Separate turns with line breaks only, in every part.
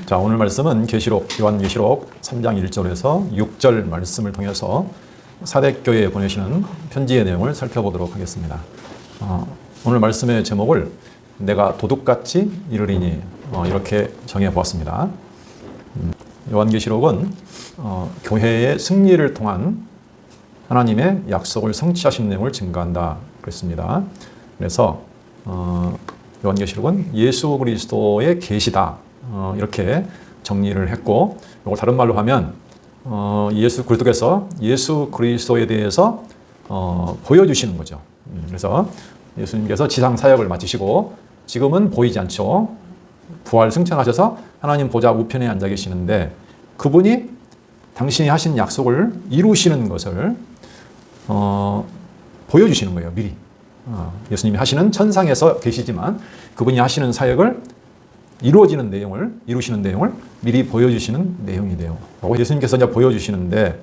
자, 오늘 말씀은 요한계시록 3장 1절에서 6절 말씀을 통해서 사대교회에 보내시는 편지의 내용을 살펴보도록 하겠습니다. 오늘 말씀의 제목을 내가 도둑같이 이르리니 이렇게 정해보았습니다. 요한계시록은 교회의 승리를 통한 하나님의 약속을 성취하신 내용을 증거한다 그랬습니다. 그래서 요한계시록은 예수 그리스도의 계시다 이렇게 정리를 했고, 이걸 다른 말로 하면 예수 그리스도께서 예수 그리스도에 대해서 보여주시는 거죠. 그래서 예수님께서 지상 사역을 마치시고 지금은 보이지 않죠. 부활 승천하셔서 하나님 보좌 우편에 앉아 계시는데, 그분이 당신이 하신 약속을 이루시는 것을 보여주시는 거예요. 미리. 예수님이 하시는 천상에서 계시지만 그분이 하시는 사역을 이루어지는 내용을, 이루시는 내용을 미리 보여주시는 내용이 돼요. 예수님께서 이제 보여주시는데,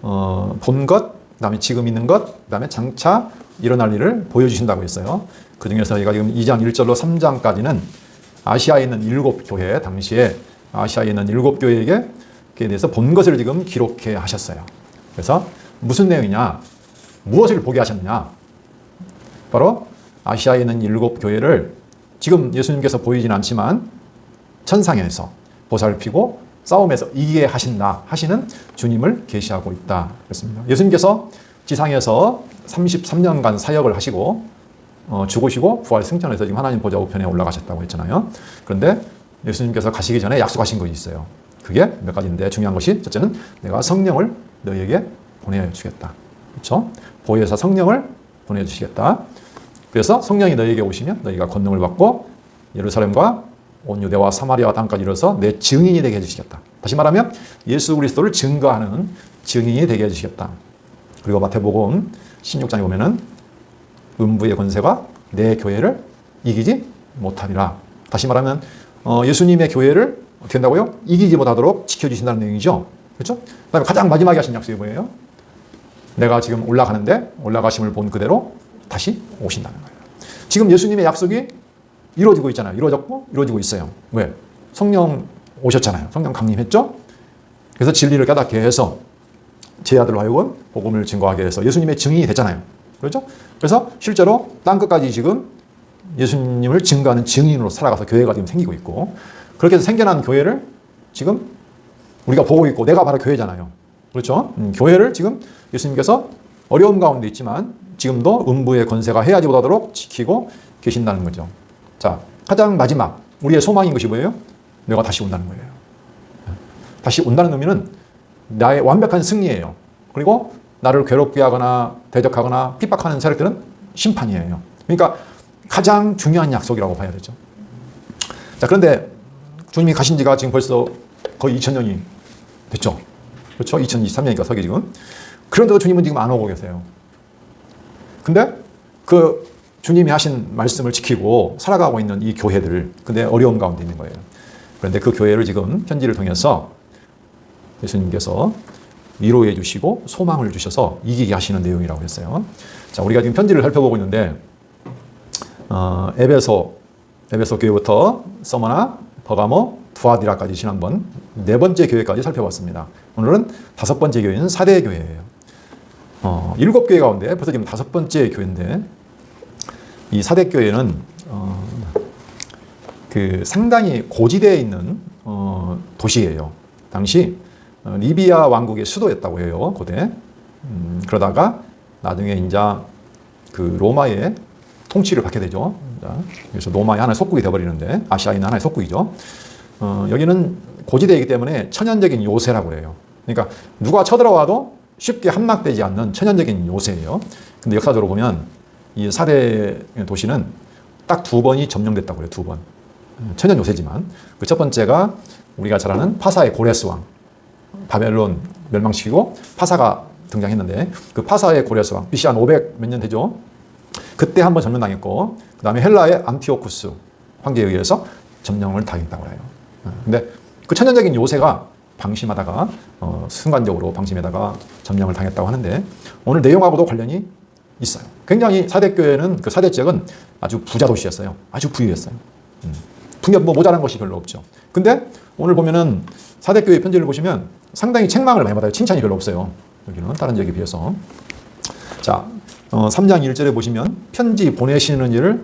본 것, 그 다음에 지금 있는 것, 그 다음에 장차 일어날 일을 보여주신다고 했어요. 그 중에서 저희가 지금 2장 1절로 3장까지는 아시아에 있는 7교회, 당시에 아시아에 있는 7교회에게 그에 대해서 본 것을 지금 기록해 하셨어요. 그래서 무슨 내용이냐, 무엇을 보게 하셨느냐, 바로 아시아에 있는 7교회를 지금 예수님께서 보이진 않지만 천상에서 보살피고 싸움에서 이기게 하신다 하시는 주님을 계시하고 있다 그랬습니다. 예수님께서 지상에서 33년간 사역을 하시고 죽으시고 부활 승천해서 지금 하나님 보좌 우편에 올라가셨다고 했잖아요. 그런데 예수님께서 가시기 전에 약속하신 것이 있어요. 그게 몇 가지인데, 중요한 것이 첫째는 내가 성령을 너희에게 보내주겠다. 그렇죠? 보혜사 성령을 보내주시겠다. 그래서 성령이 너희에게 오시면 너희가 권능을 받고 예루살렘과 온 유대와 사마리아 땅까지 이르러서 내 증인이 되게 해주시겠다. 다시 말하면 예수 그리스도를 증거하는 증인이 되게 해주시겠다. 그리고 마태복음 16장에 보면은 음부의 권세가 내 교회를 이기지 못하리라. 다시 말하면 예수님의 교회를 어떻게 한다고요? 이기지 못하도록 지켜주신다는 내용이죠. 그렇죠? 그다음에 가장 마지막에 하신 약속이 뭐예요? 내가 지금 올라가는데 올라가심을 본 그대로 다시 오신다는 거예요. 지금 예수님의 약속이 이루어지고 있잖아요. 이루어졌고 이루어지고 있어요. 왜? 성령 오셨잖아요. 성령 강림했죠? 그래서 진리를 깨닫게 해서 제 아들로 하여금 복음을 증거하게 해서 예수님의 증인이 됐잖아요. 그렇죠? 그래서 실제로 땅끝까지 지금 예수님을 증거하는 증인으로 살아가서 교회가 지금 생기고 있고, 그렇게 해서 생겨난 교회를 지금 우리가 보고 있고, 내가 바로 교회잖아요. 그렇죠? 교회를 지금 예수님께서 어려움 가운데 있지만 지금도 음부의 권세가 해하지 못하도록 지키고 계신다는 거죠. 자, 가장 마지막 우리의 소망인 것이 뭐예요? 내가 다시 온다는 거예요. 다시 온다는 의미는 나의 완벽한 승리예요. 그리고 나를 괴롭게 하거나 대적하거나 핍박하는 세력들은 심판이에요. 그러니까 가장 중요한 약속이라고 봐야 되죠. 자, 그런데 주님이 가신 지가 지금 벌써 거의 2000년이 됐죠. 그렇죠? 2023년이니까 서기 지금. 그런데도 주님은 지금 안 오고 계세요. 근데 그 주님이 하신 말씀을 지키고 살아가고 있는 이 교회들, 근데 어려움 가운데 있는 거예요. 그런데 그 교회를 지금 편지를 통해서 예수님께서 위로해 주시고 소망을 주셔서 이기게 하시는 내용이라고 했어요. 자, 우리가 지금 편지를 살펴보고 있는데 에베소 교회부터 서머나, 버가모, 두아디라까지 지난번 4번째 교회까지 살펴봤습니다. 오늘은 5번째 교회는 사대 교회예요. 7교회 가운데 벌써 지금 5번째 교회인데, 이 사대교회는 상당히 고지대에 있는 도시예요. 당시 리비아 왕국의 수도였다고 해요. 고대. 그러다가 나중에 이제 그 로마의 통치를 받게 되죠. 그래서 로마의 하나의 속국이 되어버리는데, 아시아에 있는 하나의 속국이죠. 여기는 고지대이기 때문에 천연적인 요새라고 그래요. 그러니까 누가 쳐들어와도 쉽게 함락되지 않는 천연적인 요새예요. 근데 역사적으로 보면 이 사대 도시는 딱 2번이 점령됐다고 해요. 2번. 천연 요새지만. 그 첫 번째가 우리가 잘 아는 파사의 고레스 왕. 바벨론 멸망시키고 파사가 등장했는데, 그 파사의 고레스 왕, BC 한 500 몇 년 되죠. 그때 한번 점령당했고, 그 다음에 헬라의 안티오쿠스 황제에 의해서 점령을 당했다고 해요. 근데 그 천연적인 요새가 방심하다가 순간적으로 방심하다가 점령을 당했다고 하는데, 오늘 내용하고도 관련이 있어요. 굉장히 사대교회는, 그 사대 지역은 아주 부자 도시였어요. 아주 부유했어요. 풍요 모자란 것이 별로 없죠. 근데 오늘 보면은 사대교회 편지를 보시면 상당히 책망을 많이 받아요. 칭찬이 별로 없어요. 여기는 다른 지역에 비해서. 자, 3장 1절에 보시면 편지 보내시는 일을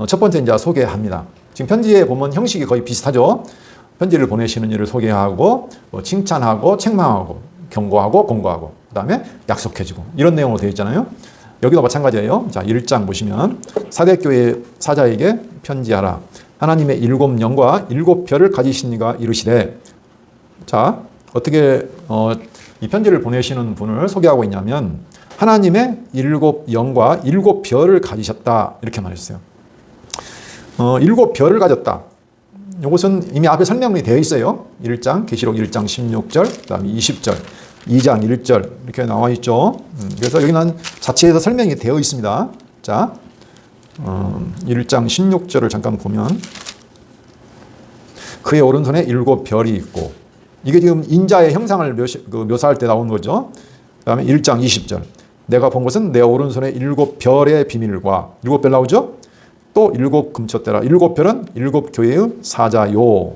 첫 번째 이제 소개합니다. 지금 편지에 보면 형식이 거의 비슷하죠. 편지를 보내시는 일을 소개하고 칭찬하고 책망하고 경고하고 공고하고 그 다음에 약속해주고 이런 내용으로 되어 있잖아요. 여기도 마찬가지예요. 자, 1장 보시면 사대교회 사자에게 편지하라. 하나님의 7영과 7별을 가지신 이가 이르시되. 자, 어떻게 이 편지를 보내시는 분을 소개하고 있냐면 하나님의 7영과 7별을 가지셨다 이렇게 말했어요. 7별을 가졌다. 이것은 이미 앞에 설명이 되어 있어요. 1장 계시록 1장 16절 그 다음에 20절 2장 1절 이렇게 나와 있죠. 그래서 여기는 자체에서 설명이 되어 있습니다. 자, 1장 16절을 잠깐 보면 그의 오른손에 7별이 있고 이게 지금 인자의 형상을 묘사할 때 나온 거죠. 그 다음에 1장 20절 내가 본 것은 내 오른손에 7별의 비밀과 7별 나오죠. 또 7금초대라. 7별은 7교회의 사자요.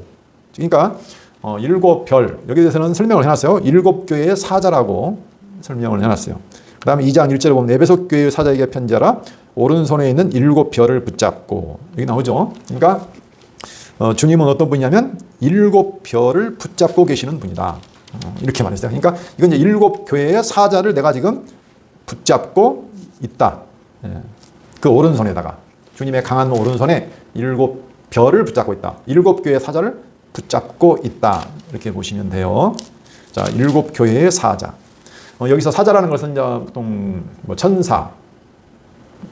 그러니까 7별 여기에 대해서는 설명을 해놨어요. 7교회의 사자라고 설명을 해놨어요. 그 다음에 2장 1절에 보면 에베소 교회의 사자에게 편지하라. 오른손에 있는 7별을 붙잡고 여기 나오죠. 그러니까 주님은 어떤 분이냐면 7별을 붙잡고 계시는 분이다. 이렇게 말했어요. 그러니까 이건 이제 7교회의 사자를 내가 지금 붙잡고 있다. 그 오른손에다가 주님의 강한 오른손에 7별을 붙잡고 있다. 7교회의 사자를 붙잡고 있다. 이렇게 보시면 돼요. 자, 7교회의 사자. 여기서 사자라는 것은 이제 보통 천사,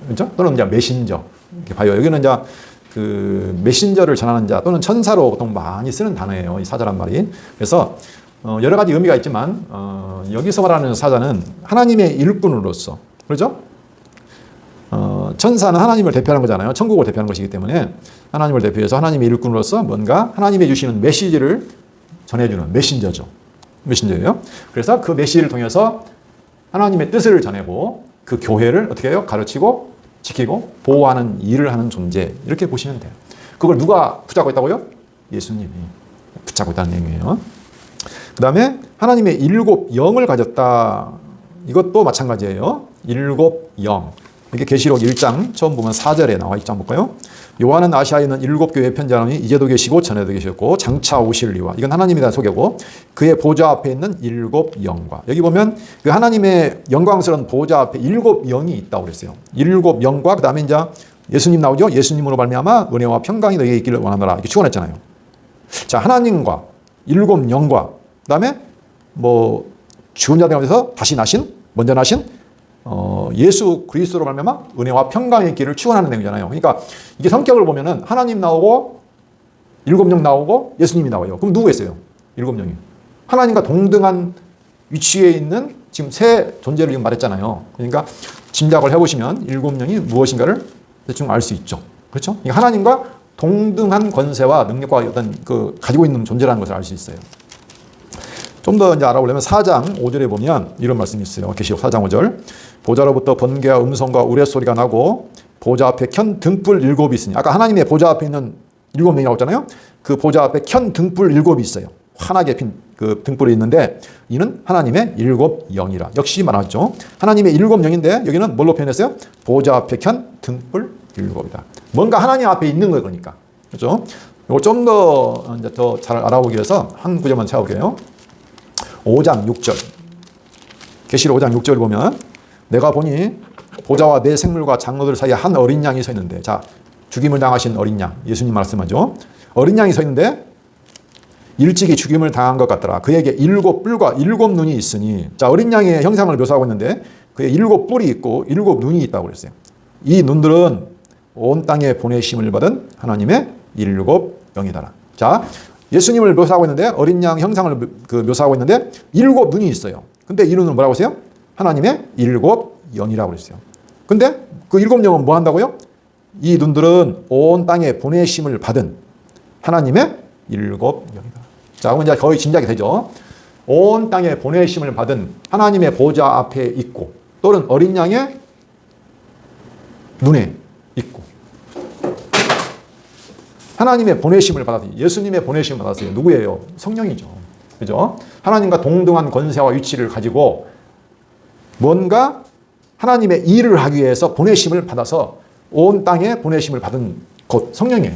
그렇죠? 또는 이제 메신저 이렇게 봐요. 여기는 이제 그 메신저를 전하는 자 또는 천사로 보통 많이 쓰는 단어예요. 이 사자란 말이. 그래서 여러 가지 의미가 있지만 여기서 말하는 사자는 하나님의 일꾼으로서, 그렇죠? 천사는 하나님을 대표하는 거잖아요. 천국을 대표하는 것이기 때문에 하나님을 대표해서 하나님의 일꾼으로서 뭔가 하나님이 주시는 메시지를 전해주는 메신저죠. 메신저예요. 그래서 그 메시지를 통해서 하나님의 뜻을 전하고 그 교회를 어떻게 해요? 가르치고 지키고 보호하는 일을 하는 존재 이렇게 보시면 돼요. 그걸 누가 붙잡고 있다고요? 예수님이 붙잡고 있다는 내용이에요. 그 다음에 하나님의 7영을 가졌다. 이것도 마찬가지예요. 7영. 이게 계시록 1장 처음 보면 4절에 나와 있지 않을까요? 볼까요? 요한은 아시아에 있는 7교회에 편지하노니 이제도 계시고 전에도 계셨고 장차 오실 이와 이건 하나님에 대한 소개고 그의 보좌 앞에 있는 7영과 여기 보면 그 하나님의 영광스러운 보좌 앞에 7영이 있다고 그랬어요. 7영과 그 다음에 이제 예수님 나오죠. 예수님으로 말미암아 은혜와 평강이 너희에게 있기를 원하노라 이렇게 축원했잖아요. 자, 하나님과 7영과 그 다음에 죽은 자들 가운데서 다시 나신 먼저 나신 예수 그리스도로 말미암아 은혜와 평강의 있기를 축원하는 내용이잖아요. 그러니까 이게 성격을 보면은 하나님 나오고 7영 나오고 예수님이 나와요. 그럼 누구 했어요? 7영이. 하나님과 동등한 위치에 있는 지금 세 존재를 지금 말했잖아요. 그러니까 짐작을 해보시면 7영이 무엇인가를 대충 알 수 있죠. 그렇죠? 그러니까 하나님과 동등한 권세와 능력과 어떤 가지고 있는 존재라는 것을 알 수 있어요. 좀 더 이제 알아보려면 4장 5절에 보면 이런 말씀이 있어요. 계시록 4장 5절. 보좌로부터 번개와 음성과 우레소리가 나고 보좌 앞에 켠 등불 7이 있으니 아까 하나님의 보좌 앞에 있는 7명이 나왔잖아요. 그 보좌 앞에 켠 등불 7이 있어요. 환하게 핀 그 등불이 있는데 이는 하나님의 7영이라. 역시 말하죠. 하나님의 7영인데 여기는 뭘로 표현했어요? 보좌 앞에 켠 등불 7이다. 뭔가 하나님 앞에 있는 거예요. 그러니까. 그렇죠? 이거 좀 더 잘 알아보기 위해서 한 구절만 찾아볼게요. 5장 6절. 계시록 5장 6절 보면 내가 보니 보좌와 내 생물과 장로들 사이에 한 어린 양이 서 있는데 자, 죽임을 당하신 어린 양. 예수님 말씀하죠. 어린 양이 서 있는데 일찍이 죽임을 당한 것 같더라. 그에게 7뿔과 7눈이 있으니 자, 어린 양의 형상을 묘사하고 있는데 그에 7뿔이 있고 7눈이 있다고 그랬어요. 이 눈들은 온 땅에 보내심을 받은 하나님의 7영이더라. 자, 예수님을 묘사하고 있는데 어린 양 형상을 묘사하고 있는데 7눈이 있어요. 근데 이 눈은 뭐라고 했어요? 하나님의 7영이라고 그랬어요. 근데 그 7영은 뭐 한다고요? 이 눈들은 온 땅에 보내심을 받은 하나님의 7영이다. 자, 그러면 이제 거의 짐작이 되죠. 온 땅에 보내심을 받은 하나님의 보좌 앞에 있고 또는 어린 양의 눈에 있고 하나님의 보내심을 받았어요. 예수님의 보내심을 받았어요. 누구예요? 성령이죠. 그죠? 하나님과 동등한 권세와 위치를 가지고 뭔가 하나님의 일을 하기 위해서 보내심을 받아서 온 땅에 보내심을 받은 곧 성령이에요.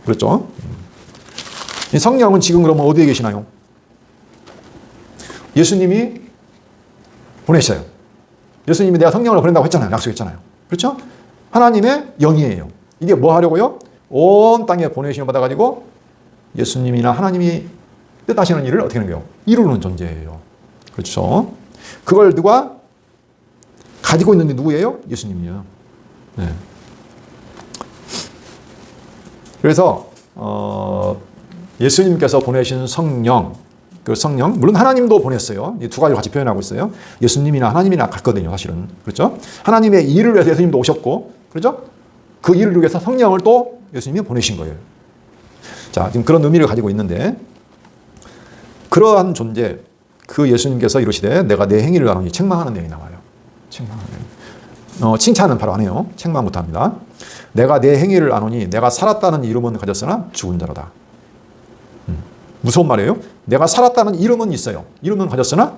그렇죠? 이 성령은 지금 그러면 어디에 계시나요? 예수님이 보내셔요. 예수님이 내가 성령을 보낸다고 했잖아요. 약속했잖아요. 그렇죠? 하나님의 영이에요. 이게 뭐 하려고요? 온 땅에 보내심을 받아가지고 예수님이나 하나님이 뜻하시는 일을 어떻게 하는 거예요? 이루는 존재예요. 그렇죠? 그걸 누가 가지고 있는 게 누구예요? 예수님이에요. 네. 그래서 예수님께서 보내신 성령, 그 성령, 물론 하나님도 보냈어요. 이 두 가지를 같이 표현하고 있어요. 예수님이나 하나님이나 같거든요, 사실은. 그렇죠? 하나님의 일을 위해서 예수님도 오셨고, 그렇죠? 그 일을 위해서 성령을 또 예수님이 보내신 거예요. 자, 지금 그런 의미를 가지고 있는데, 그러한 존재, 그 예수님께서 이러시되 내가 내 행위를 나누니 책망하는 내용이 나와요. 책망하는 내용. 칭찬은 바로 안 해요. 책망부터 합니다. 내가 내 행위를 나누니 내가 살았다는 이름은 가졌으나 죽은 자로다. 무서운 말이에요. 내가 살았다는 이름은 있어요. 이름은 가졌으나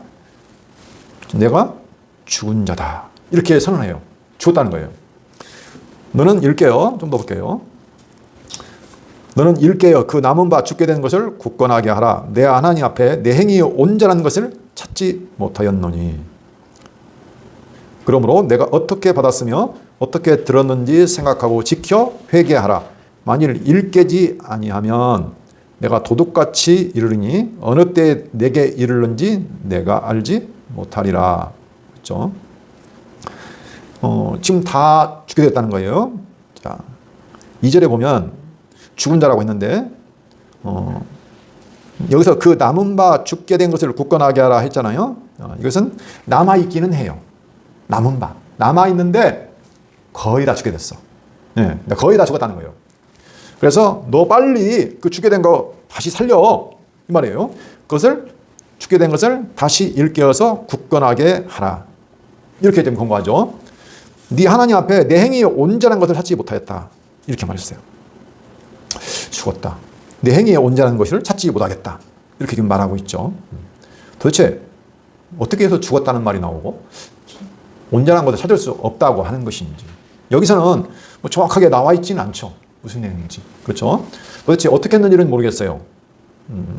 내가 죽은 자다. 이렇게 선언해요. 죽었다는 거예요. 너는 일깨어, 좀 더 볼게요. 너는 일깨어 그 남은 바 죽게 된 것을 굳건하게 하라. 내 하나님 앞에 내 행위의 온전한 것을 찾지 못하였노니. 그러므로 내가 어떻게 받았으며 어떻게 들었는지 생각하고 지켜 회개하라. 만일 일깨지 아니하면 내가 도둑같이 이르리니 어느 때 내게 이르는지 내가 알지 못하리라. 그렇죠? 지금 다 죽게 됐다는 거예요. 자, 2절에 보면 죽은 자라고 했는데 여기서 그 남은 바 죽게 된 것을 굳건하게 하라 했잖아요. 이것은 남아있기는 해요. 남은 바. 남아있는데 거의 다 죽게 됐어. 네, 거의 다 죽었다는 거예요. 그래서 너 빨리 그 죽게 된 거 다시 살려. 이 말이에요. 그것을 죽게 된 것을 다시 일깨워서 굳건하게 하라. 이렇게 좀 권고하죠. 네 하나님 앞에 내 행위의 온전한 것을 찾지 못하였다. 이렇게 말했어요. 죽었다. 내 행위의 온전한 것을 찾지 못하겠다. 이렇게 지금 말하고 있죠. 도대체 어떻게 해서 죽었다는 말이 나오고 온전한 것을 찾을 수 없다고 하는 것인지. 여기서는 뭐 정확하게 나와 있지는 않죠. 무슨 내용인지. 그렇죠? 도대체 어떻게 했는지는 모르겠어요.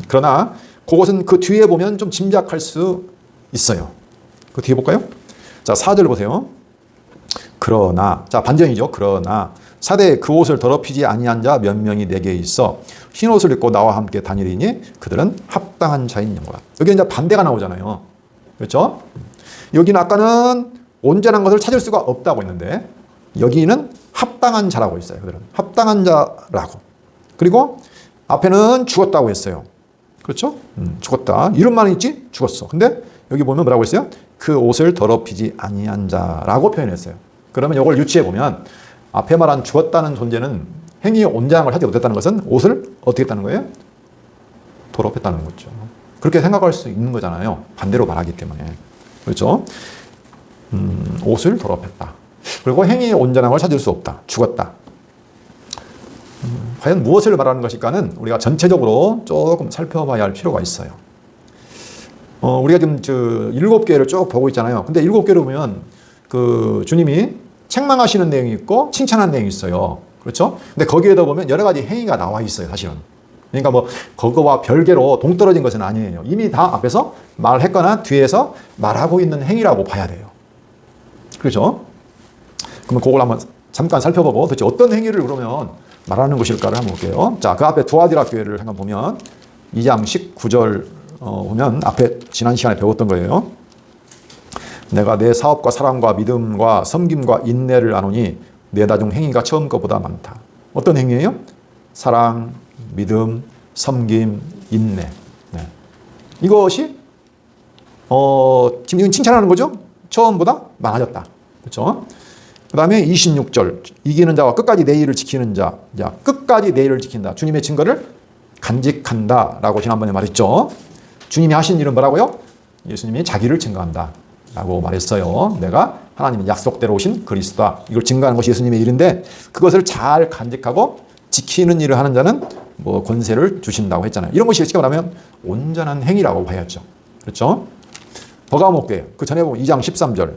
그러나 그것은 그 뒤에 보면 좀 짐작할 수 있어요. 그 뒤에 볼까요? 자, 4절 보세요. 그러나, 자, 반전이죠. 그러나 사대에 그 옷을 더럽히지 아니한 자 몇 명이 내게 있어 흰 옷을 입고 나와 함께 다니리니 그들은 합당한 자인 영광. 여기 이제 반대가 나오잖아요. 그렇죠? 여기는 아까는 온전한 것을 찾을 수가 없다고 했는데 여기는 합당한 자라고 있어요. 그들은 합당한 자라고. 그리고 앞에는 죽었다고 했어요. 그렇죠? 죽었다. 이름만 있지? 죽었어. 근데 여기 보면 뭐라고 했어요? 그 옷을 더럽히지 아니한 자라고 표현했어요. 그러면 이걸 유추해 보면 앞에 말한 죽었다는 존재는 행위의 온전한 걸 하지 못했다는 것은 옷을 어떻게 했다는 거예요? 더럽혔다는 거죠. 그렇게 생각할 수 있는 거잖아요. 반대로 말하기 때문에. 그렇죠? 옷을 더럽혔다. 그리고 행위의 온전한 걸 찾을 수 없다. 죽었다. 과연 무엇을 말하는 것일까는 우리가 전체적으로 조금 살펴봐야 할 필요가 있어요. 우리가 지금 7개를 쭉 보고 있잖아요. 근데 7개를 보면 그 주님이 책망하시는 내용이 있고 칭찬하는 내용이 있어요. 그렇죠? 근데 거기에다 보면 여러 가지 행위가 나와 있어요, 사실은. 그러니까 뭐 그거와 별개로 동떨어진 것은 아니에요. 이미 다 앞에서 말했거나 뒤에서 말하고 있는 행위라고 봐야 돼요. 그렇죠? 그러면 그걸 한번 잠깐 살펴보고 도대체 어떤 행위를 그러면 말하는 것일까를 한번 볼게요. 자, 그 앞에 두아디라 교회를 한번 보면 2장 19절 보면 앞에 지난 시간에 배웠던 거예요. 내가 내 사업과 사랑과 믿음과 섬김과 인내를 나누니 내 나중 행위가 처음 것보다 많다. 어떤 행위예요? 사랑, 믿음, 섬김, 인내. 네. 이것이 지금 칭찬하는 거죠? 처음보다 많아졌다. 그렇죠? 그 다음에 26절 이기는 자와 끝까지 내 일을 지키는 자. 자, 끝까지 내 일을 지킨다. 주님의 증거를 간직한다 라고 지난번에 말했죠. 주님이 하신 일은 뭐라고요? 예수님이 자기를 증거한다 라고 말했어요. 내가 하나님의 약속대로 오신 그리스도다. 이걸 증거하는 것이 예수님의 일인데 그것을 잘 간직하고 지키는 일을 하는 자는 뭐 권세를 주신다고 했잖아요. 이런 것이 쉽게 말하면 온전한 행위라고 봐야죠. 그렇죠? 버가목교회 그 전에 보면 2장 13절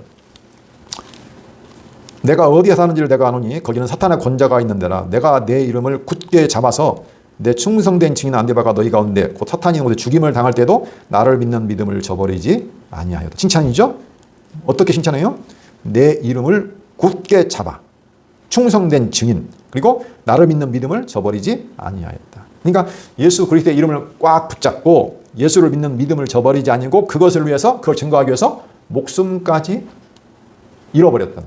내가 어디에 사는지를 내가 아노니 거기는 사탄의 권자가 있는 데라 내가 내 이름을 굳게 잡아서 내 충성된 증인 안데바가 너희 가운데 곧 사탄이 있는 곳에 죽임을 당할 때도 나를 믿는 믿음을 저버리지 아니하였다. 칭찬이죠? 어떻게 칭찬해요? 내 이름을 굳게 잡아 충성된 증인 그리고 나를 믿는 믿음을 저버리지 아니하였다. 그러니까 예수 그리스도의 이름을 꽉 붙잡고 예수를 믿는 믿음을 저버리지 아니고 그것을 위해서 그걸 증거하기 위해서 목숨까지 잃어버렸던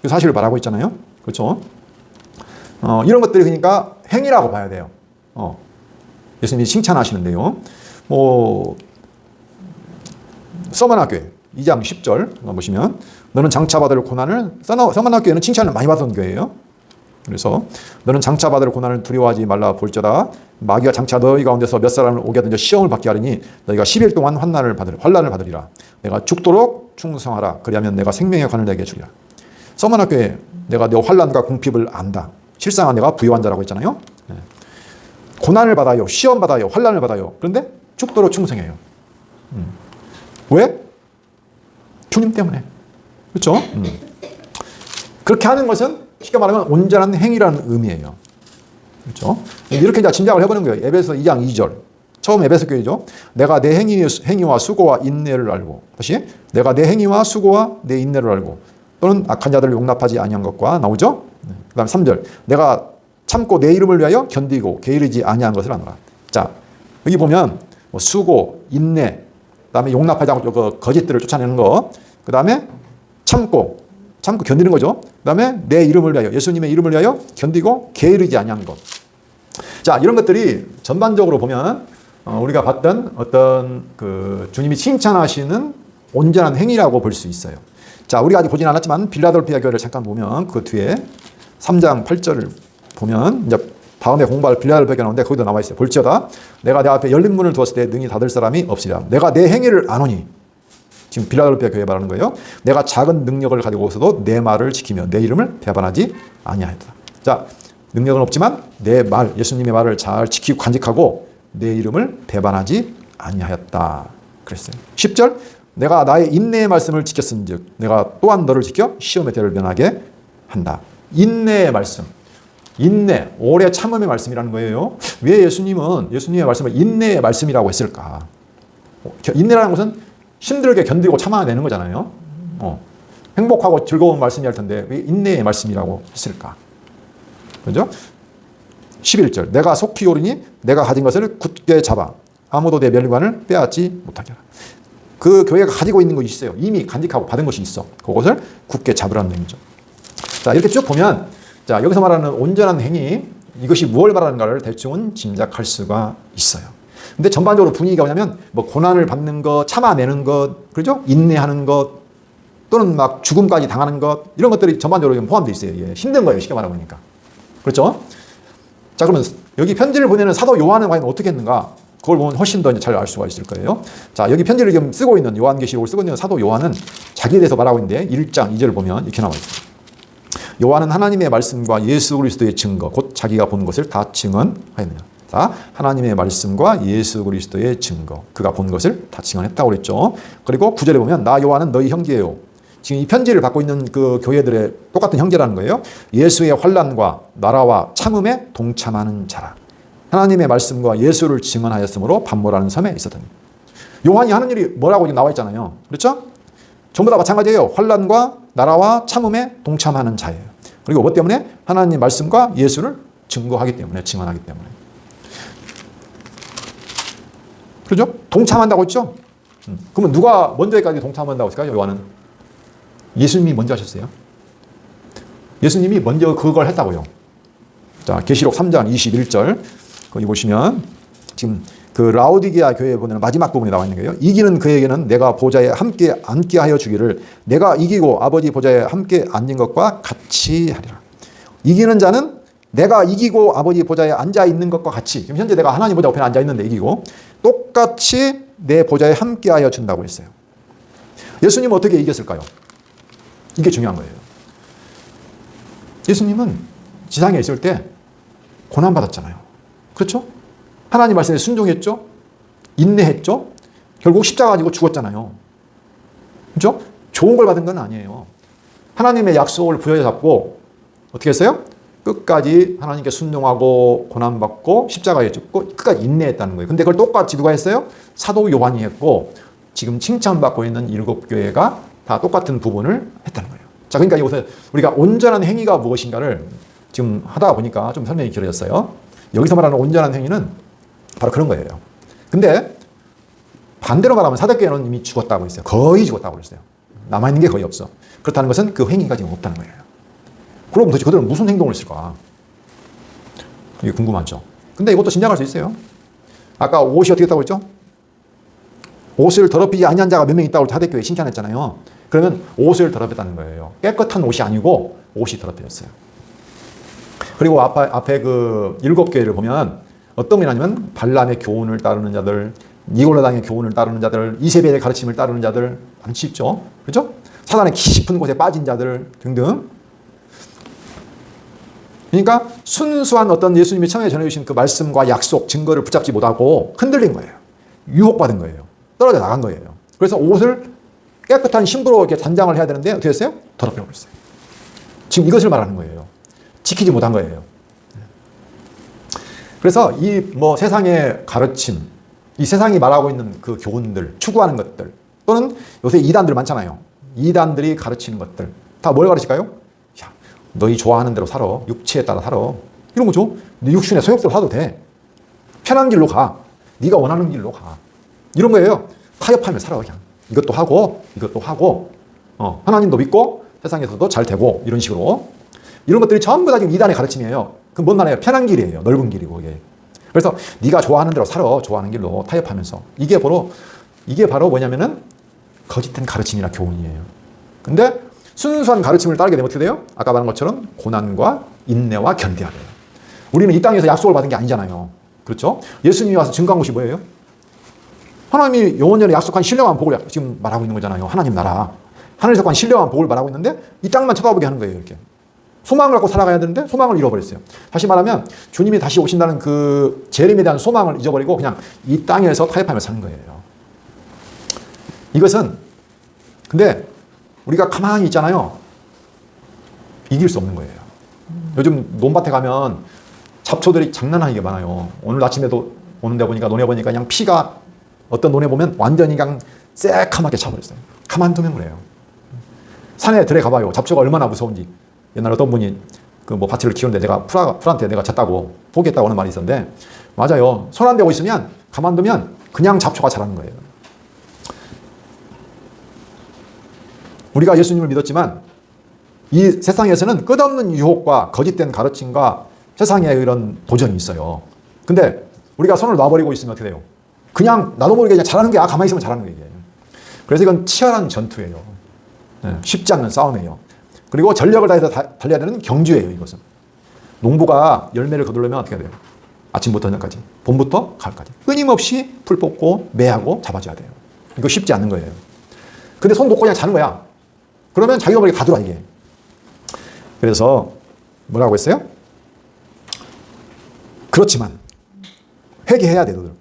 그 사실을 말하고 있잖아요. 그렇죠? 이런 것들이 그러니까 행위라고 봐야 돼요. 예수님이 칭찬하시는데요. 서머나 교회 2장 10절 보시면 너는 장차 받을 고난을 서머나 교회는 칭찬을 많이 받은 교회예요. 그래서 너는 장차 받을 고난을 두려워하지 말라 볼지어다 마귀가 장차 너희 가운데서 몇 사람을 오게 하든지 시험을 받게 하리니 너희가 10일 동안 환난을 받으리라. 내가 죽도록 충성하라. 그리하면 내가 생명의 관을 내게 주리라. 서머나 교회 내가 너 환난과 궁핍을 안다. 실상은 내가 부유한 자라고 했잖아요. 고난을 받아요. 시험 받아요. 환난을 받아요. 그런데 죽도록 충성해요. 왜? 주님 때문에. 그렇죠? 그렇게 하는 것은 쉽게 말하면 온전한 행위라는 의미예요. 그렇죠? 이렇게 이제 짐작을 해보는 거예요. 에베소 2장 2절. 처음 에베소 교회죠. 내가 내 행위와 수고와 인내를 알고 다시 내가 내 행위와 수고와 내 인내를 알고 또는 악한 자들을 용납하지 아니한 것과 나오죠. 그 다음 3절 내가 참고 내 이름을 위하여 견디고 게으르지 아니한 것을 아노라. 자 여기 보면 수고, 인내, 그 다음에 용납하지 않고 그 거짓들을 쫓아내는 거, 그 다음에 참고 견디는 거죠. 그 다음에 내 이름을 위하여 예수님의 이름을 위하여 견디고 게으르지 아니한 것. 자 이런 것들이 전반적으로 보면 우리가 봤던 어떤 그 주님이 칭찬하시는 온전한 행위라고 볼 수 있어요. 자 우리가 아직 보진 않았지만 빌라델피아 교회를 잠깐 보면 그 뒤에 3장 8절을 보면 이제 다음에 공부할 빌라델피아 교회 나오는데 거기도 나와 있어요. 볼지어다 내가 내 앞에 열린 문을 두었을 때 능히 닫을 사람이 없으리라. 내가 내 행위를 아노니 지금 빌라델피아 교회 말하는 거예요. 내가 작은 능력을 가지고서도 내 말을 지키며 내 이름을 배반하지 아니하였다. 자 능력은 없지만 내 말 예수님의 말을 잘 지키고 간직하고 내 이름을 배반하지 아니하였다. 그랬어요. 10절 내가 나의 인내의 말씀을 지켰은즉 내가 또한 너를 지켜 시험의 때를 면하게 한다. 인내의 말씀. 인내, 오래 참음의 말씀이라는 거예요. 왜 예수님의 말씀을 인내의 말씀이라고 했을까? 인내라는 것은 힘들게 견디고 참아내는 거잖아요. 행복하고 즐거운 말씀이 할 텐데 왜 인내의 말씀이라고 했을까? 그죠? 11절 내가 속히 오르니 내가 가진 것을 굳게 잡아 아무도 내 멸관을 빼앗지 못하게 하라. 그 교회가 가지고 있는 것이 있어요. 이미 간직하고 받은 것이 있어. 그것을 굳게 잡으라는 얘기죠. 자 이렇게 쭉 보면 자 여기서 말하는 온전한 행위 이것이 무엇을 말하는가를 대충은 짐작할 수가 있어요. 근데 전반적으로 분위기가 뭐냐면 뭐 고난을 받는 것, 참아내는 것, 그렇죠? 인내하는 것 또는 막 죽음까지 당하는 것 이런 것들이 전반적으로 포함되어 있어요. 예, 힘든 거예요. 쉽게 말해보니까. 그렇죠? 자 그러면 여기 편지를 보내는 사도 요한은 과연 어떻게 했는가? 그걸 보면 훨씬 더 잘 알 수가 있을 거예요. 자 여기 편지를 지금 쓰고 있는 요한계시록을 쓰고 있는 사도 요한은 자기에 대해서 말하고 있는데 1장 2절을 보면 이렇게 나와 있어요. 요한은 하나님의 말씀과 예수 그리스도의 증거 곧 자기가 본 것을 다 증언하였느냐. 자, 하나님의 말씀과 예수 그리스도의 증거 그가 본 것을 다 증언했다고 그랬죠. 그리고 9절에 보면 나 요한은 너희 형제예요. 지금 이 편지를 받고 있는 그 교회들의 똑같은 형제라는 거예요. 예수의 환난과 나라와 참음에 동참하는 자라. 하나님의 말씀과 예수를 증언하였으므로 반모라는 섬에 있었더니. 요한이 하는 일이 뭐라고 나와 있잖아요. 그렇죠? 전부 다 마찬가지예요. 환난과 나라와 참음에 동참하는 자예요. 그리고 뭐 때문에? 하나님 말씀과 예수를 증거하기 때문에, 증언하기 때문에. 그렇죠? 동참한다고 했죠? 그러면 누가 먼저까지 동참한다고 했을까요? 요한은? 예수님이 먼저 하셨어요. 예수님이 먼저 그걸 했다고요. 자, 계시록 3장 21절 거기 보시면 지금 그 라오디게아 교회에 보면 마지막 부분에 나와 있는 거예요. 이기는 그에게는 내가 보좌에 함께 앉게 하여 주기를 내가 이기고 아버지 보좌에 함께 앉은 것과 같이 하리라. 이기는 자는 내가 이기고 아버지 보좌에 앉아 있는 것과 같이 지금 현재 내가 하나님 보좌 옆에 앉아 있는데 이기고 똑같이 내 보좌에 함께 하여 준다고 했어요. 예수님은 어떻게 이겼을까요? 이게 중요한 거예요. 예수님은 지상에 있을 때 고난받았잖아요. 그렇죠? 하나님 말씀에 순종했죠? 인내했죠? 결국 십자가 가지고 죽었잖아요. 그렇죠? 좋은 걸 받은 건 아니에요. 하나님의 약속을 부여잡고 어떻게 했어요? 끝까지 하나님께 순종하고 고난받고 십자가에 죽고 끝까지 인내했다는 거예요. 근데 그걸 똑같이 누가 했어요? 사도 요한이 했고 지금 칭찬받고 있는 7교회가 다 똑같은 부분을 했다는 거예요. 자, 그러니까 이것은 우리가 온전한 행위가 무엇인가를 지금 하다 보니까 좀 설명이 길어졌어요. 여기서 말하는 온전한 행위는 바로 그런 거예요. 근데 반대로 말하면 사도교회는 이미 죽었다고 했어요. 거의 죽었다고 그랬어요. 남아있는 게 거의 없어. 그렇다는 것은 그 행위가 지금 없다는 거예요. 그럼 도대체 그들은 무슨 행동을 했을까? 이게 궁금하죠. 근데 이것도 짐작할 수 있어요. 아까 옷이 어떻게 했다고 했죠? 옷을 더럽히지 아니한 자가 몇 명 있다고 사도교회에 칭찬했잖아요. 그러면 옷을 더럽혔다는 거예요. 깨끗한 옷이 아니고 옷이 더럽혀졌어요. 그리고 앞에 그 7교회를 보면 어떤 게냐면 발람의 교훈을 따르는 자들, 니골라당의 교훈을 따르는 자들, 이세벨의 가르침을 따르는 자들 많지 있죠. 그렇죠? 사단의 깊은 곳에 빠진 자들 등등. 그러니까 순수한 어떤 예수님이 처음에 전해주신 그 말씀과 약속, 증거를 붙잡지 못하고 흔들린 거예요. 유혹받은 거예요. 떨어져 나간 거예요. 그래서 옷을 깨끗한 신부로 이렇게 단장을 해야 되는데 어떻게 했어요? 더럽혀 버렸어요. 지금 이것을 말하는 거예요. 지키지 못한 거예요. 그래서 이 뭐 세상의 가르침, 이 세상이 말하고 있는 그 교훈들, 추구하는 것들, 또는 요새 이단들 많잖아요. 이단들이 가르치는 것들 다 뭘 가르칠까요? 야, 너희 좋아하는 대로 살아. 육체에 따라 살아. 이런 거죠. 네 육신의 소욕대로 살아도 돼. 편한 길로 가. 네가 원하는 길로 가. 이런 거예요. 타협하며 살아 그냥. 이것도 하고 이것도 하고 하나님도 믿고 세상에서도 잘 되고 이런 식으로. 이런 것들이 전부 다 지금 이단의 가르침이에요. 그럼 뭔 말이에요? 편한 길이에요. 넓은 길이고 이게. 그래서 네가 좋아하는 대로 살아. 좋아하는 길로 타협하면서. 이게 바로 뭐냐면은 거짓된 가르침이나 교훈이에요. 근데 순수한 가르침을 따르게 되면 어떻게 돼요? 아까 말한 것처럼 고난과 인내와 견뎌야 돼요. 우리는 이 땅에서 약속을 받은 게 아니잖아요. 그렇죠? 예수님이 와서 증거한 것이 뭐예요? 하나님이 영원전에 약속한 신령한 복을 지금 말하고 있는 거잖아요. 하나님 나라. 하늘에서 관 신령한 복을 말하고 있는데 이 땅만 쳐다보게 하는 거예요. 이렇게. 소망을 갖고 살아가야 되는데 소망을 잃어버렸어요. 다시 말하면 주님이 다시 오신다는 그 재림에 대한 소망을 잊어버리고 그냥 이 땅에서 타협하며 사는 거예요. 이것은 근데 우리가 가만히 있잖아요. 이길 수 없는 거예요. 요즘 논밭에 가면 잡초들이 장난 아니게 많아요. 오늘 아침에도 오는데 보니까 논에 보니까 그냥 피가 어떤 논에 보면 완전히 그냥 새카맣게 차버렸어요. 가만두면 그래요. 산에 들어가봐요. 잡초가 얼마나 무서운지. 옛날 어떤 분이 그 뭐 밭을 키우는데 내가 풀한테 내가 졌다고 포기했다고 하는 말이 있었는데 맞아요. 손 안 대고 있으면 가만두면 그냥 잡초가 자라는 거예요. 우리가 예수님을 믿었지만 이 세상에서는 끝없는 유혹과 거짓된 가르침과 세상에 이런 도전이 있어요. 근데 우리가 손을 놔버리고 있으면 어떻게 돼요? 그냥 나도 모르게 그냥 잘하는 게 가만히 있으면 잘하는 거예요. 그래서 이건 치열한 전투예요. 쉽지 않는 싸움이에요. 그리고 전력을 다해서 달려야 되는 경주예요. 이것은. 농부가 열매를 거두려면 어떻게 해야 돼요? 아침부터 저녁까지, 봄부터 가을까지 끊임없이 풀 뽑고 매하고 잡아줘야 돼요. 이거 쉽지 않은 거예요. 근데 손 놓고 그냥 자는 거야. 그러면 자기가 모르게 가두라 이게. 그래서 뭐라고 했어요? 그렇지만 회개해야 돼. 너들.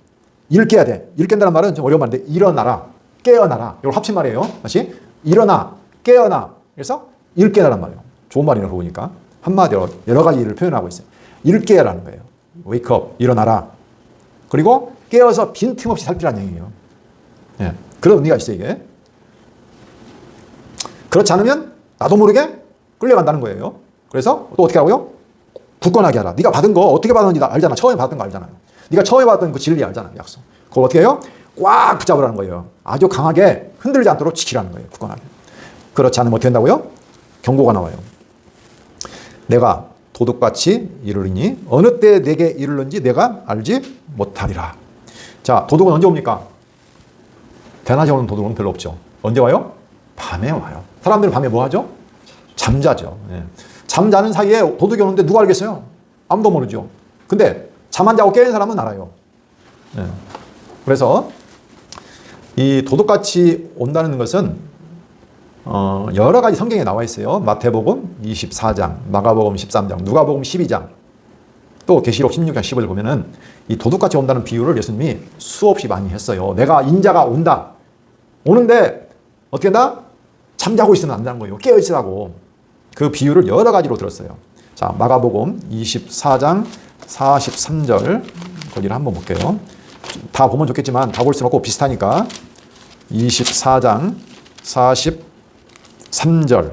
일 깨야 돼. 일 깬다는 말은 좀 어려운 말인데 일어나라, 깨어나라. 이걸 합친 말이에요. 다시 일어나, 깨어나. 그래서 일 깨라는 말이에요. 좋은 말이네요. 보니까 한마디로 여러 가지 일을 표현하고 있어요. 일 깨라는 거예요. wake up, 일어나라. 그리고 깨어서 빈틈없이 살피라는 얘기예요. 예, 그런 의미가 있어요. 이게. 그렇지 않으면 나도 모르게 끌려간다는 거예요. 그래서 또 어떻게 하고요? 굳건하게 하라. 네가 받은 거 어떻게 받았는지 알잖아. 처음에 받은 거 알잖아요. 네가 처음에 받은 그 진리 알잖아. 약속. 그걸 어떻게 해요? 꽉 붙잡으라는 거예요. 아주 강하게 흔들리지 않도록 지키라는 거예요. 굳건하게. 그렇지 않으면 어떻게 된다고요? 경고가 나와요. 내가 도둑같이 이르리니 어느 때 내게 이르는지 내가 알지 못하리라. 자, 도둑은 언제 옵니까? 대낮에 오는 도둑은 별로 없죠. 언제 와요? 밤에 와요. 사람들은 밤에 뭐 하죠? 잠자죠. 예. 잠자는 사이에 도둑이 오는데 누가 알겠어요? 아무도 모르죠. 근데 잠 안 자고 깨는 사람은 알아요. 예. 그래서 이 도둑같이 온다는 것은 여러 가지 성경에 나와 있어요. 마태복음 24장, 마가복음 13장, 누가복음 12장. 또 계시록 16장 10을 보면은 이 도둑같이 온다는 비유를 예수님이 수없이 많이 했어요. 내가 인자가 온다. 오는데 어떻게 한다? 잠자고 있으면 안 된다는 거예요. 깨어 있으라고. 그 비유를 여러 가지로 들었어요. 자, 마가복음 24장 43절 거기를 한번 볼게요. 다 보면 좋겠지만 다 볼 수는 없고 비슷하니까 24장 43절.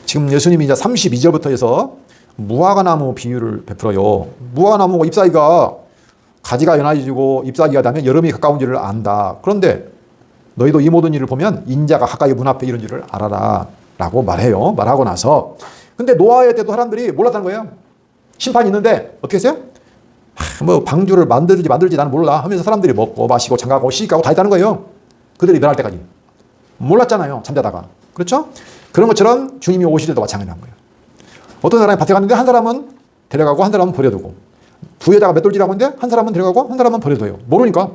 지금 예수님이 이제 32절부터 해서 무화과나무 비유를 베풀어요. 무화과나무 잎사귀가 가지가 연해지고 잎사귀가 닿으면 여름이 가까운 줄을 안다. 그런데 너희도 이 모든 일을 보면 인자가 가까이 문 앞에 이런 줄을 알아라 라고 말해요. 말하고 나서 근데 노아의 때도 사람들이 몰랐다는 거예요. 심판이 있는데 어떻게 했어요? 뭐 방주를 만들지 나는 몰라 하면서 사람들이 먹고 마시고 장가가고 시집가고 다 했다는 거예요. 그들이 멸할 때까지. 몰랐잖아요. 잠자다가. 그렇죠? 그런 것처럼 주님이 오실 때도 마찬가지란 거예요. 어떤 사람이 밭에 갔는데 한 사람은 데려가고 한 사람은 버려두고 두 여자가 맷돌질하고 있는데 한 사람은 데려가고 한 사람은 버려둬요. 모르니까.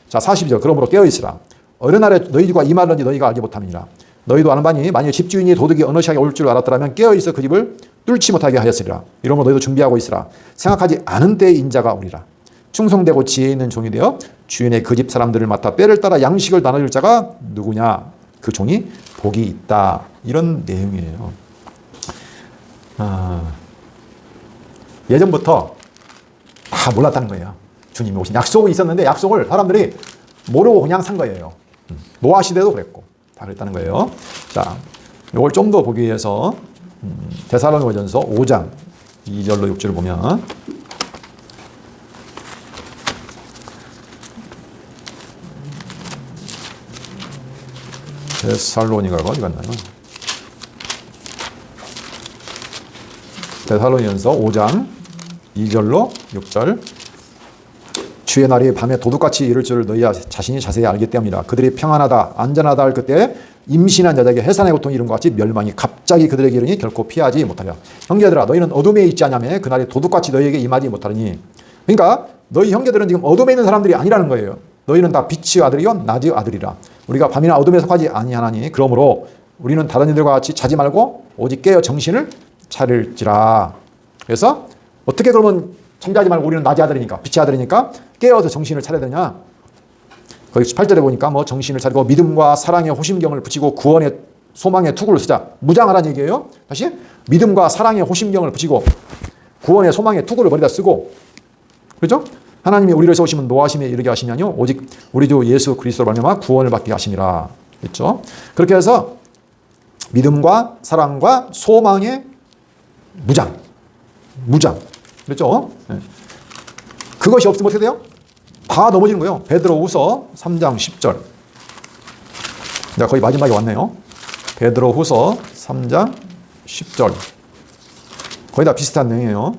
자, 42절. 그러므로 깨어있으라. 어느 날에 너희 집과 이 말은지 너희가 알지 못함이니라. 너희도 아는 바니 만일 집주인이 도둑이 어느 시각에 올 줄 알았더라면 깨어있어 그 집을 뚫지 못하게 하였으리라. 이러므로 너희도 준비하고 있으라. 생각하지 않은 때에 인자가 오리라. 충성되고 지혜 있는 종이 되어 주인의 그 집 사람들을 맡아 때를 따라 양식을 나눠줄 자가 누구냐. 그 종이 복이 있다. 이런 내용이에요. 예전부터 다 몰랐다는 거예요. 주님이 오신 약속이 있었는데 약속을 사람들이 모르고 그냥 산 거예요. 노아 시대도 그랬고 다 그랬다는 거예요. 자, 이걸 좀 더 보기 위해서 데살로니가전서 5장 2절로 6절을 보면 데살로니가가 어디 갔나요? 데살로니가전서 5장 2절로 6절. 주의 날이 밤에 도둑같이 이를 줄을 너희 자신이 자세히 알기 때문이라. 그들이 평안하다 안전하다 할 그때 임신한 여자에게 해산의 고통이 이름과 같이 멸망이 갑자기 그들에게 이르니 결코 피하지 못하리라. 형제들아 너희는 어둠에 있지 않냐며 그날이 도둑같이 너희에게 임하지 못하리니. 그러니까 너희 형제들은 지금 어둠에 있는 사람들이 아니라는 거예요. 너희는 다 빛의 아들이요 낮의 아들이라. 우리가 밤이나 어둠에 속하지 아니하나니 그러므로 우리는 다른 이들과 같이 자지 말고 오직 깨어 정신을 차릴지라. 그래서 어떻게 그러면 잠자지 말고 우리는 낮의 아들이니까 빛의 아들이니까 깨어서 정신을 차려야 되냐. 거기 18절에 보니까 뭐 정신을 차리고 믿음과 사랑의 호심경을 붙이고 구원의 소망의 투구를 쓰자. 무장하라는 얘기예요. 다시 믿음과 사랑의 호심경을 붙이고 구원의 소망의 투구를 머리다 쓰고. 그렇죠? 하나님이 우리를 세우시면 노하심에 이르게 하시냐뇨 오직 우리 주 예수 그리스도로 말미암아 구원을 받게 하심이라. 그렇죠? 그렇게 해서 믿음과 사랑과 소망의 무장. 그렇죠? 네. 그것이 없으면 어떻게 돼요? 다 넘어지는 거예요. 베드로후서 3장 10절. 내가 거의 마지막에 왔네요. 베드로후서 3장 10절. 거의 다 비슷한 내용이에요.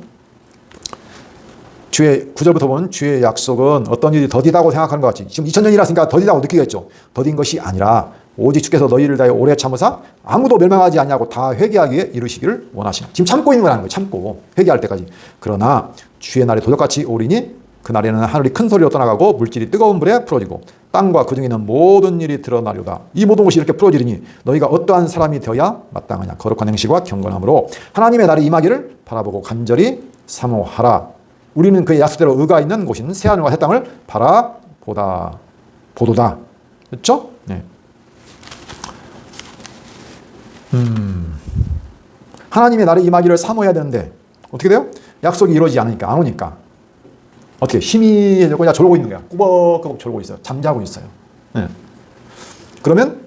주의 9절부터 보면 주의 약속은 어떤 일이 더디다고 생각하는 것 같이 지금 2000년이라으니까 더디다고 느끼겠죠. 더딘 것이 아니라 오직 주께서 너희를 다해 오래 참으사 아무도 멸망하지 않냐고 다 회개하기에 이르시기를 원하시나. 지금 참고 있는 거라는 거예요. 참고 회개할 때까지. 그러나 주의 날이 도적같이 오리니 그날에는 하늘이 큰 소리로 떠나가고 물질이 뜨거운 불에 풀어지고 땅과 그 중에 있는 모든 일이 드러나려다. 이 모든 것이 이렇게 풀어지리니 너희가 어떠한 사람이 되어야 마땅하냐. 거룩한 행실과 경건함으로 하나님의 날이 임하기를 바라보고 간절히 사모하라. 우리는 그의 약속대로 의가 있는 곳인 새하늘과 새 땅을 바라보다. 보도다. 그렇죠? 네. 하나님의 날이 임하기를 사모해야 되는데 어떻게 돼요? 약속이 이루어지지 않으니까 안 오니까 어떻게 희미해지고 그냥 졸고 있는 거야. 꾸벅꾸벅 졸고 있어요. 잠자고 있어요. 네. 그러면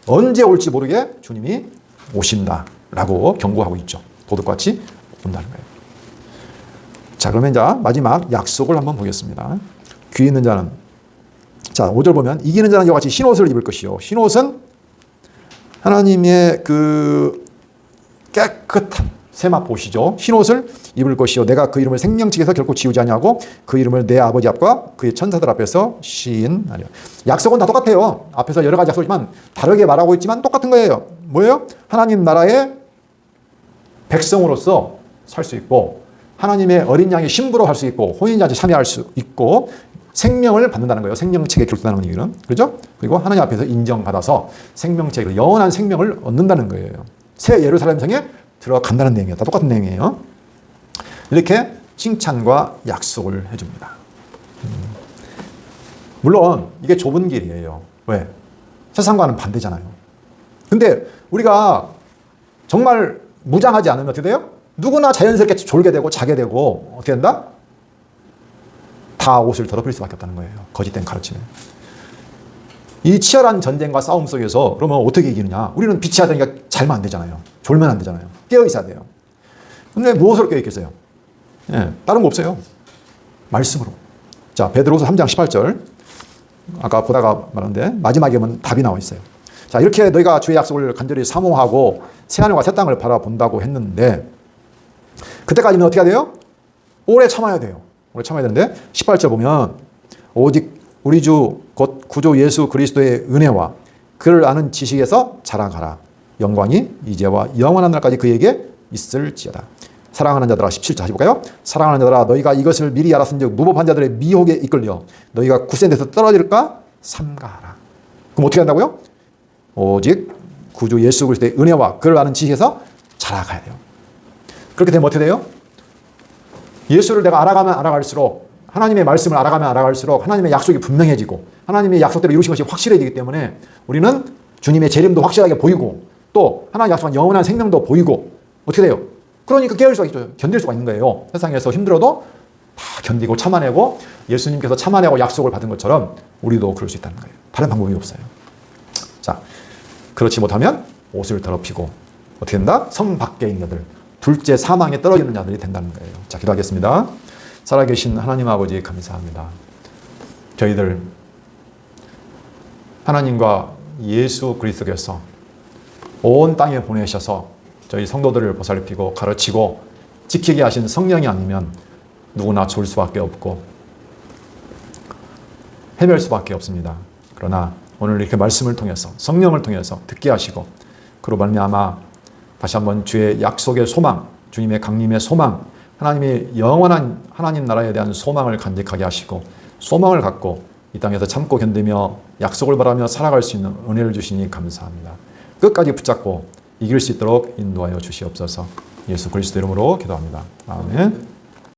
언제 올지 모르게 주님이 오신다라고 경고하고 있죠. 도둑같이 온다는 거예요. 자, 그러면 이제 마지막 약속을 한번 보겠습니다. 귀 있는 자는 자 5절 보면 이기는 자는 이와 같이 흰옷을 입을 것이요. 흰옷은 하나님의 그 깨끗한 세마포시죠. 흰옷을 입을 것이요. 내가 그 이름을 생명책에서 결코 지우지 아니하고 그 이름을 내 아버지 앞과 그의 천사들 앞에서 시인하리라. 약속은 다 똑같아요. 앞에서 여러 가지 약속이지만 다르게 말하고 있지만 똑같은 거예요. 뭐예요? 하나님 나라의 백성으로서 살 수 있고 하나님의 어린 양의 신부로 할 수 있고 혼인잔치 참여할 수 있고 생명을 받는다는 거예요. 생명책에 기록된다는 얘기는. 그렇죠? 그리고 하나님 앞에서 인정받아서 생명책을 영원한 생명을 얻는다는 거예요. 새 예루살렘 성에 들어간다는 내용이에요. 다 똑같은 내용이에요. 이렇게 칭찬과 약속을 해줍니다. 물론 이게 좁은 길이에요. 왜? 세상과는 반대잖아요. 근데 우리가 정말 무장하지 않으면 어떻게 돼요? 누구나 자연스럽게 졸게 되고 자게 되고 어떻게 된다? 다 옷을 더럽힐 수밖에 없다는 거예요. 거짓된 가르침에. 이 치열한 전쟁과 싸움 속에서 그러면 어떻게 이기느냐? 우리는 빛이 하다니까 잘면 안 되잖아요. 졸면 안 되잖아요. 깨어 있어야 돼요. 근데 무엇으로 깨어 있겠어요? 예, 다른 거 없어요. 말씀으로. 자, 베드로서 3장 18절. 아까 보다가 말한데 마지막에 보면 답이 나와 있어요. 자, 이렇게 너희가 주의 약속을 간절히 사모하고 새하늘과 새 땅을 바라본다고 했는데 그때까지는 어떻게 해야 돼요? 오래 참아야 돼요. 오래 참아야 되는데 18절 보면 오직 우리 주 곧 구주 예수 그리스도의 은혜와 그를 아는 지식에서 자라가라. 영광이 이제와 영원한 날까지 그에게 있을지어다. 사랑하는 자들아 17절 다시 볼까요? 사랑하는 자들아 너희가 이것을 미리 알았은즉 무법한 자들의 미혹에 이끌려 너희가 굳센 데서 떨어질까 삼가하라. 그럼 어떻게 한다고요? 오직 구주 예수 그리스도의 은혜와 그를 아는 지식에서 자라가야 돼요. 그렇게 되면 어떻게 돼요? 예수를 내가 알아가면 알아갈수록 하나님의 말씀을 알아가면 알아갈수록 하나님의 약속이 분명해지고 하나님의 약속대로 이루신 것이 확실해지기 때문에 우리는 주님의 재림도 확실하게 보이고 또 하나님의 약속한 영원한 생명도 보이고 어떻게 돼요? 그러니까 깨어질 수가 있죠. 견딜 수가 있는 거예요. 세상에서 힘들어도 다 견디고 참아내고 예수님께서 참아내고 약속을 받은 것처럼 우리도 그럴 수 있다는 거예요. 다른 방법이 없어요. 자, 그렇지 못하면 옷을 더럽히고 어떻게 된다? 성 밖에 있는 자들, 둘째 사망에 떨어지는 자들이 된다는 거예요. 자, 기도하겠습니다. 살아계신 하나님 아버지 감사합니다. 저희들 하나님과 예수 그리스도께서 온 땅에 보내셔서 저희 성도들을 보살피고 가르치고 지키게 하신 성령이 아니면 누구나 졸 수밖에 없고 헤맬 수밖에 없습니다. 그러나 오늘 이렇게 말씀을 통해서 성령을 통해서 듣게 하시고 그로 말미암아 다시 한번 주의 약속의 소망, 주님의 강림의 소망, 하나님의 영원한 하나님 나라에 대한 소망을 간직하게 하시고 소망을 갖고 이 땅에서 참고 견디며 약속을 바라며 살아갈 수 있는 은혜를 주시니 감사합니다. 끝까지 붙잡고 이길 수 있도록 인도하여 주시옵소서. 예수 그리스도 이름으로 기도합니다. 아멘.